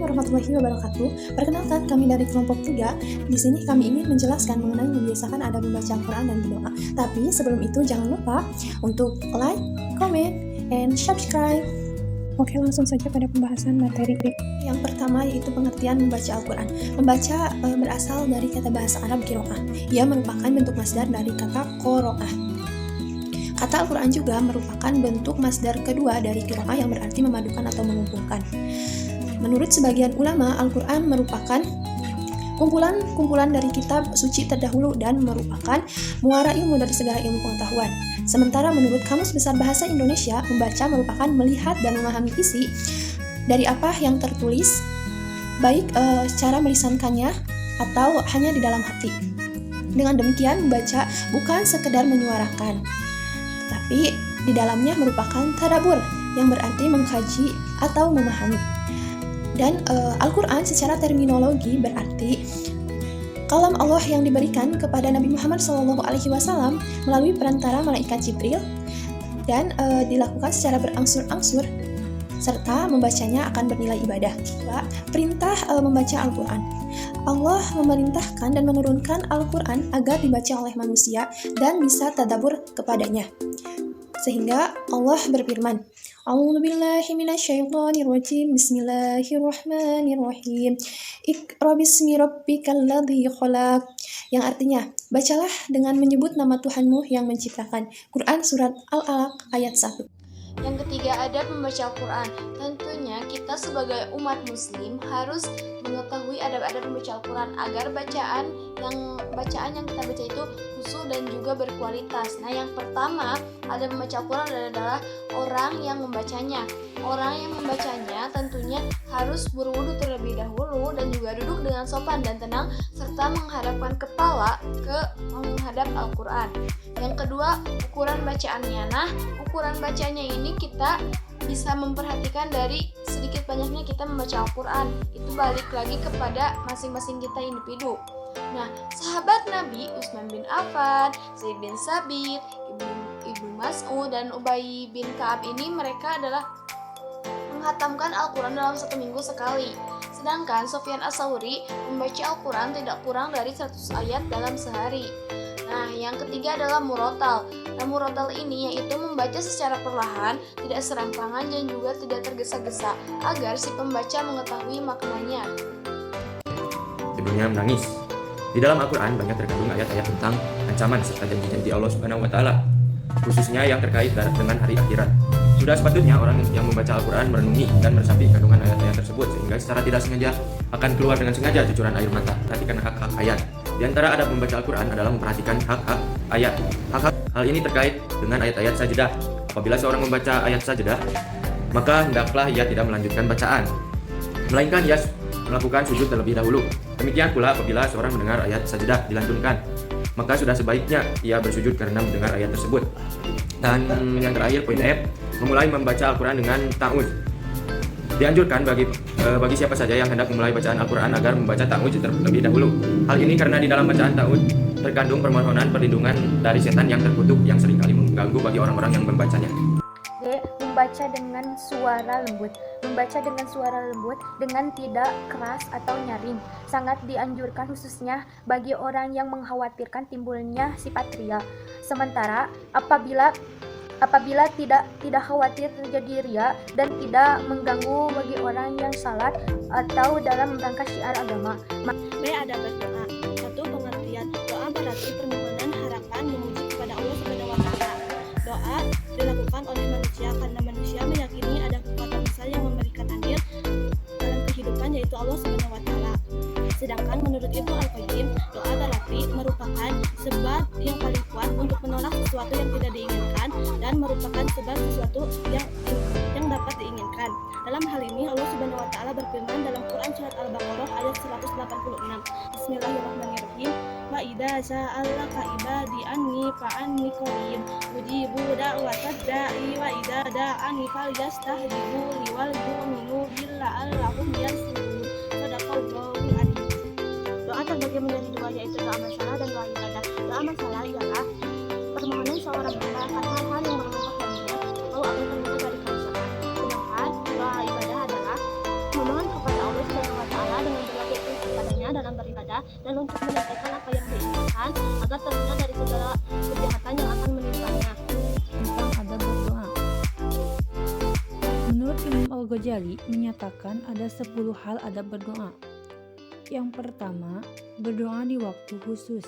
warahmatullahi wabarakatuh. Perkenalkan, kami dari kelompok 3. Di sini kami ingin menjelaskan mengenai membiasakan adab membaca Al-Quran dan berdoa. Tapi sebelum itu jangan lupa untuk like, comment, and subscribe. Oke, langsung saja pada pembahasan materi. Yang pertama yaitu pengertian membaca Al-Quran. Membaca berasal dari kata bahasa Arab qiraah. Ia merupakan bentuk masdar dari kata qaraah. Kata Al-Quran juga merupakan bentuk masdar kedua dari qiraah yang berarti memadukan atau mengumpulkan. Menurut sebagian ulama, Al-Quran merupakan kumpulan dari kitab suci terdahulu dan merupakan muara ilmu dari segala ilmu pengetahuan. Sementara menurut Kamus Besar Bahasa Indonesia, membaca merupakan melihat dan memahami isi dari apa yang tertulis, baik secara melisankannya atau hanya di dalam hati. Dengan demikian, membaca bukan sekedar menyuarakan, tetapi di dalamnya merupakan tadabbur, yang berarti mengkaji atau memahami. Dan Al-Quran secara terminologi berarti kalam Allah yang diberikan kepada Nabi Muhammad SAW melalui perantara malaikat Jibril dan dilakukan secara berangsur-angsur serta membacanya akan bernilai ibadah. Perintah membaca Al-Quran. Allah memerintahkan dan menurunkan Al-Quran agar dibaca oleh manusia dan bisa tadabbur kepadanya. Sehingga Allah berfirman, A'udzubillahi minasyaitonirrajim. Bismillahirrahmanirrahim. Iqra bismi rabbikal ladzi khalaq. Yang artinya, bacalah dengan menyebut nama Tuhanmu yang menciptakan. Quran Surat Al-Alaq ayat 1. Yang ketiga, adab membaca Al-Quran. Tentunya kita sebagai umat muslim harus mengetahui adab-adab membaca Al-Quran agar bacaan yang kita baca itu khusyuk dan juga berkualitas. Nah, yang pertama, adab membaca Al-Quran adalah orang yang membacanya. Orang yang membacanya tentunya harus berwudu terlebih dahulu dan juga duduk dengan sopan dan tenang serta menghadapkan kepala ke menghadap Al-Quran. Yang kedua, ukuran bacaannya. Nah, ukuran bacanya ini kita bisa memperhatikan dari sedikit banyaknya kita membaca Al-Quran. Itu balik lagi kepada masing-masing kita individu. Nah, sahabat Nabi Utsman bin Affan, Zaid bin Sabit, Ibnu Mas'ud dan Ubay bin Ka'ab ini mereka adalah menghatamkan Al-Quran dalam 1 minggu sekali. Sedangkan Sufyan Ats-Tsauri membaca Al-Quran tidak kurang dari 100 ayat dalam sehari. Nah, yang ketiga adalah murotal. Nah, murotal ini yaitu membaca secara perlahan, tidak serampangan dan juga tidak tergesa-gesa agar si pembaca mengetahui maknanya. Ibunya menangis. Di dalam Al-Quran banyak terkandung ayat-ayat tentang ancaman serta janji-janji Allah Subhanahu wa Ta'ala, khususnya yang terkait dengan hari akhirat. Sudah sepatutnya orang yang membaca Al-Quran merenungi dan meresapi kandungan ayat-ayat tersebut sehingga secara tidak sengaja akan keluar dengan sengaja cucuran air mata. Perhatikan hak-hak ayat. Di antara adab membaca Al-Quran adalah memperhatikan hak-hak ayat. Hal ini terkait dengan ayat-ayat sajdah. Apabila seorang membaca ayat sajdah, maka hendaklah ia tidak melanjutkan bacaan, melainkan ia melakukan sujud terlebih dahulu. Demikian pula apabila seorang mendengar ayat sajdah dilantunkan, maka sudah sebaiknya ia bersujud karena mendengar ayat tersebut. Dan yang terakhir, poin F, memulai membaca Al-Quran dengan ta'awudz. Dianjurkan bagi siapa saja yang hendak memulai bacaan Al-Quran agar membaca ta'awudz terlebih dahulu. Hal ini karena di dalam bacaan ta'awudz terkandung permohonan perlindungan dari setan yang terkutuk yang seringkali mengganggu bagi orang-orang yang membacanya. D. Membaca dengan suara lembut. Membaca dengan suara lembut dengan tidak keras atau nyaring sangat dianjurkan khususnya bagi orang yang mengkhawatirkan timbulnya sifat ria. Sementara apabila tidak khawatir terjadi ria dan tidak mengganggu bagi orang yang salat atau dalam rangka syiar agama. B. Adab berdoa. 1. Pengertian. Doa berarti permohonan harapan memuji kepada Allah Subhanahu wa Ta'ala. Doa dilakukan oleh manusia karena manusia meyakini ada kekuatan besar yang memberikan andil dalam kehidupan, yaitu Allah Subhanahu wa Ta'ala. Sedangkan menurut Ibnu Al-Qayyim, doa berarti merupakan sebab yang paling kuat untuk menolak sesuatu yang tidak diinginkan dan merupakan sebab sesuatu yang dapat diinginkan. Dalam hal ini Allah Subhanahu wa Ta'ala berfirman dalam Quran surat Al-Baqarah ayat 186. Bismillahirrahmanirrahim. Wa idza sa'alaka ibadi anni fa anni qarib ujibu da'watad da'i wa idza da'ani falyastahjibu li wal yu'minu billa'allahum yarshudun. Shadaqallahul adzim. Doa terbagi menjadi dua, yaitu doa masalah dan doa ibadah. Doa masalah ialah permohonan seorang hamba akan hal-hal yang bermanfaat baginya atau akan terhindar dari kerusakan. Sedangkan doa ibadah adalah memohon kepada Allah mengikhlaskannya dalam beribadah dan untuk menyampaikan apa yang diinginkan agar terhindar dari segala kejahatan yang akan menimpanya. Tentang adab berdoa. Menurut Imam Al-Ghazali menyatakan ada 10 hal adab berdoa. Yang pertama, berdoa di waktu khusus.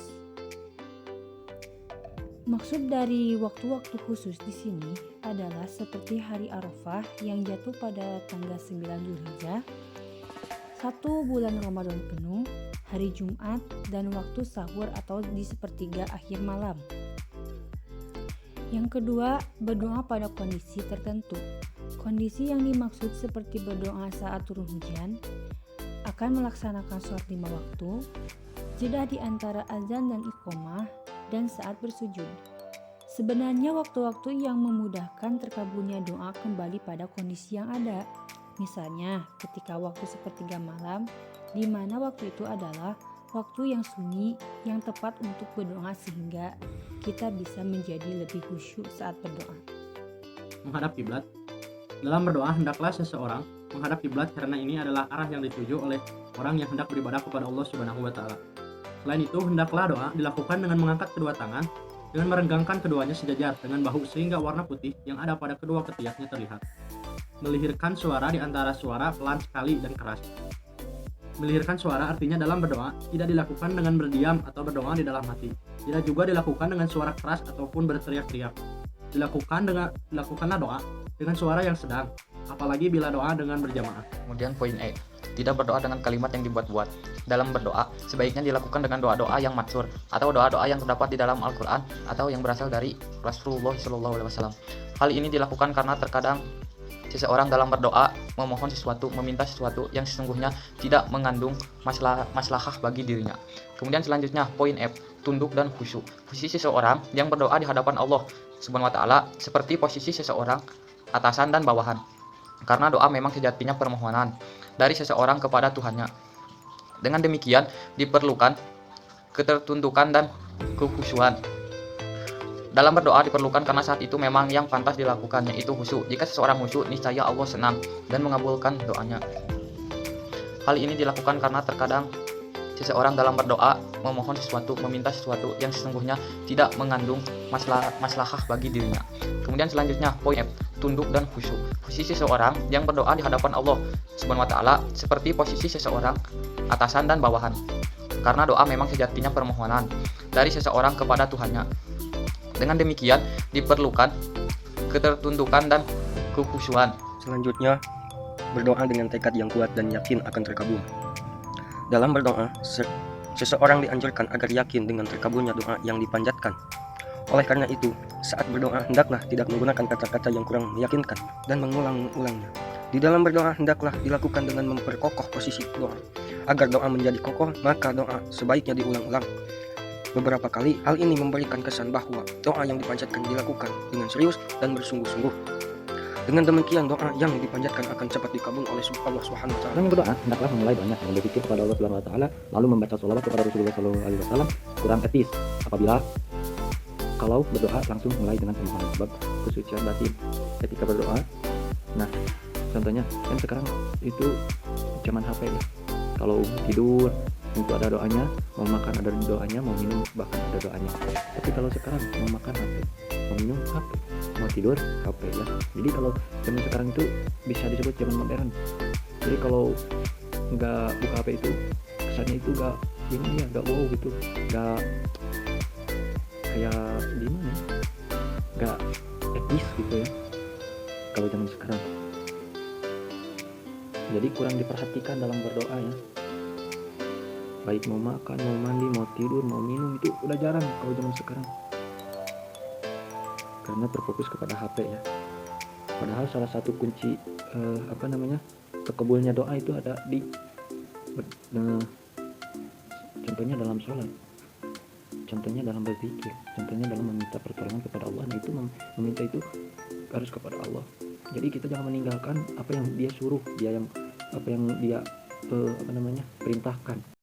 Maksud dari waktu-waktu khusus di sini adalah seperti hari Arafah yang jatuh pada tanggal 9 Zulhijjah, 1 bulan Ramadan penuh, hari Jumat, dan waktu sahur atau di sepertiga akhir malam. Yang kedua, berdoa pada kondisi tertentu. Kondisi yang dimaksud seperti berdoa saat turun hujan, akan melaksanakan sholat 5 waktu, jeda di antara azan dan iqomah, dan saat bersujud. Sebenarnya waktu-waktu yang memudahkan terkabulnya doa kembali pada kondisi yang ada. Misalnya ketika waktu sepertiga malam, di mana waktu itu adalah waktu yang sunyi yang tepat untuk berdoa sehingga kita bisa menjadi lebih khusyuk saat berdoa. Menghadap kiblat. Dalam berdoa hendaklah seseorang menghadap kiblat karena ini adalah arah yang dituju oleh orang yang hendak beribadah kepada Allah Subhanahu wa taala. Selain itu, hendaklah doa dilakukan dengan mengangkat kedua tangan dengan merenggangkan keduanya sejajar dengan bahu sehingga warna putih yang ada pada kedua ketiaknya terlihat. Melihirkan suara di antara suara pelan sekali dan keras. Melihirkan suara artinya dalam berdoa tidak dilakukan dengan berdiam atau berdoa di dalam hati. Tidak juga dilakukan dengan suara keras ataupun berteriak-teriak. Dilakukanlah doa dengan suara yang sedang, apalagi bila doa dengan berjamaah. Kemudian poin E, tidak berdoa dengan kalimat yang dibuat-buat. Dalam berdoa, sebaiknya dilakukan dengan doa-doa yang matsur atau doa-doa yang terdapat di dalam Al-Quran atau yang berasal dari Rasulullah SAW. Hal ini dilakukan karena terkadang seseorang dalam berdoa memohon sesuatu, meminta sesuatu yang sesungguhnya tidak mengandung maslahah bagi dirinya. Kemudian selanjutnya poin F, tunduk dan khusyuk. Posisi seseorang yang berdoa di hadapan Allah Subhanahu wa taala seperti posisi seseorang atasan dan bawahan. Karena doa memang sejatinya permohonan dari seseorang kepada Tuhannya. Dengan demikian diperlukan ketertundukan dan kekhusyuan. Dalam berdoa diperlukan karena saat itu memang yang pantas dilakukan, yaitu khusyuk. Jika seseorang khusyuk, niscaya Allah senang dan mengabulkan doanya. Hal ini dilakukan karena terkadang seseorang dalam berdoa memohon sesuatu, meminta sesuatu yang sesungguhnya tidak mengandung maslahah bagi dirinya. Kemudian selanjutnya poin F, tunduk dan khusyuk. Posisi seseorang yang berdoa di hadapan Allah Subhanahu wa taala seperti posisi seseorang atasan dan bawahan. Karena doa memang sejatinya permohonan dari seseorang kepada Tuhannya. Dengan demikian diperlukan ketertundukan dan kekhusyuan. Selanjutnya, berdoa dengan tekad yang kuat dan yakin akan terkabul. Dalam berdoa, seseorang dianjurkan agar yakin dengan terkabulnya doa yang dipanjatkan. Oleh karena itu, saat berdoa hendaklah tidak menggunakan kata-kata yang kurang meyakinkan dan mengulang-ulangnya. Di dalam berdoa hendaklah dilakukan dengan memperkokoh posisi doa. Agar doa menjadi kokoh, maka doa sebaiknya diulang-ulang beberapa kali. Hal ini memberikan kesan bahwa doa yang dipanjatkan dilakukan dengan serius dan bersungguh-sungguh. Dengan demikian doa yang dipanjatkan akan cepat dikabul oleh Allah Subhanahu wa taala. Orang yang berdoa hendaklah memulai banyak dengan berpikir kepada Allah Subhanahu wa taala, lalu membaca sholawat kepada Rasulullah SAW. Kurang etis apabila kalau berdoa langsung mulai dengan permohonan, sebab kesucian batin ketika berdoa. Nah, contohnya kan sekarang itu zaman HP ya. Kalau tidur itu ada doanya, mau makan ada doanya, mau minum bahkan ada doanya. Tapi kalau sekarang mau makan HP, mau minum HP, mau tidur HP ya. Jadi kalau zaman sekarang itu bisa disebut zaman modern. Jadi kalau nggak buka HP itu kesannya itu nggak ini ya, nggak wow gitu, nggak kayak gimana, nggak etis gitu ya kalau zaman sekarang. Jadi kurang diperhatikan dalam berdoa ya. Baik mau makan, mau mandi, mau tidur, mau minum itu udah jarang kalau zaman sekarang. Karena terfokus kepada HP ya. Padahal salah satu kunci terkabulnya doa itu ada di contohnya dalam sholat, contohnya dalam berzikir, contohnya dalam meminta pertolongan kepada Allah. Nah itu meminta itu harus kepada Allah. Jadi kita jangan meninggalkan apa yang dia suruh, apa yang dia perintahkan.